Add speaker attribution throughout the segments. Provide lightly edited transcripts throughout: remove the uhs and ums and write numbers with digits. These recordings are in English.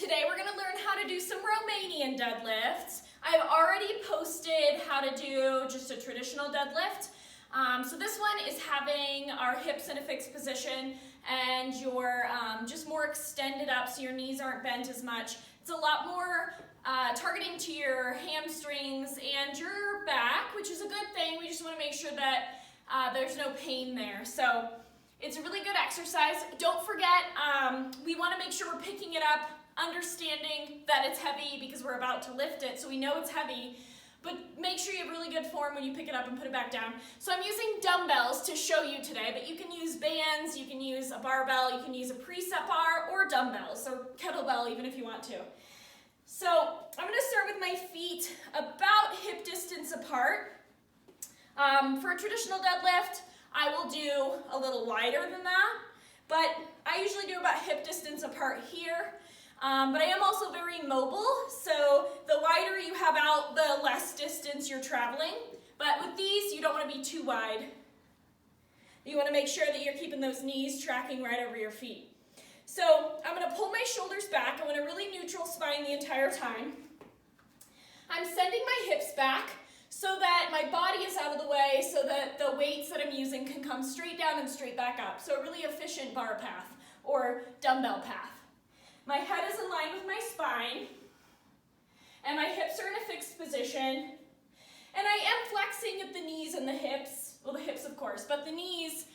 Speaker 1: Today we're going to learn how to do some Romanian deadlifts. I've already posted how to do just a traditional deadlift. So this one is having our hips in a fixed position and you're just more extended up so your knees aren't bent as much. It's a lot more targeting to your hamstrings and your back, which is a good thing. We just want to make sure that there's no pain there. So it's a really good exercise. Don't forget, we want to make sure we're picking it up, understanding that it's heavy because we're about to lift it, so we know it's heavy, but make sure you have really good form when you pick it up and put it back down. So I'm using dumbbells to show you today, but you can use bands, you can use a barbell, you can use a precept bar, or dumbbells, or kettlebell even if you want to. So I'm going to start with my feet about hip distance apart. For a traditional deadlift, I will do a little wider than that, but I usually do about hip distance apart here. But I am also very mobile, so the wider you have out, the less distance you're traveling. But with these, you don't want to be too wide. You want to make sure that you're keeping those knees tracking right over your feet. So I'm going to pull my shoulders back. I want a really neutral spine the entire time. I'm sending my hips back so that my body is out of the way so that the weights that I'm using can come straight down and straight back up. So a really efficient bar path or dumbbell path. My head is in line with my spine, and my hips are in a fixed position, and I am flexing at the knees and the hips, well the hips of course, but the knees,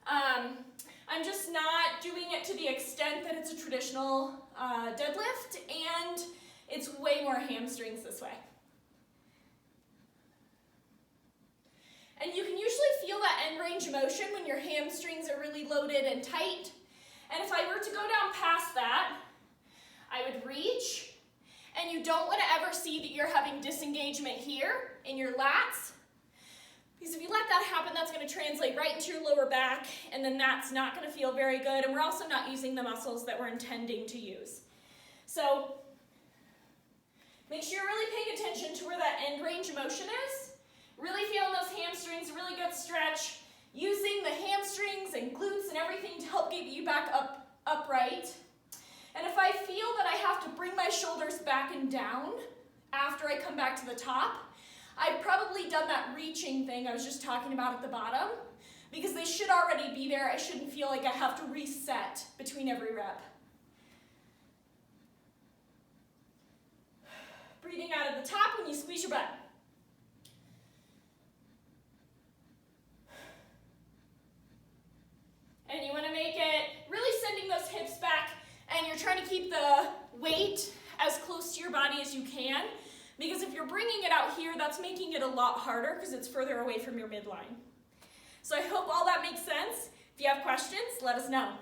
Speaker 1: I'm just not doing it to the extent that it's a traditional deadlift, and it's way more hamstrings this way. And you can usually feel that end range of motion when your hamstrings are really loaded and tight, and if I were to go down past that, I would reach, and you don't want to ever see that you're having disengagement here in your lats, because if you let that happen, that's going to translate right into your lower back, and then that's not going to feel very good, and we're also not using the muscles that we're intending to use. So make sure you're really paying attention to where that end range of motion is, really feeling those hamstrings, a really good stretch, using the hamstrings and glutes and everything to help get you back upright. And if I feel that I have to bring my shoulders back and down after I come back to the top, I've probably done that reaching thing I was just talking about at the bottom, because they should already be there. I shouldn't feel like I have to reset between every rep. Breathing out at the top when you squeeze your butt. And you want to make it really sending those hips back, and you're trying to keep the weight as close to your body as you can, because if you're bringing it out here, that's making it a lot harder because it's further away from your midline. So I hope all that makes sense. If you have questions, let us know.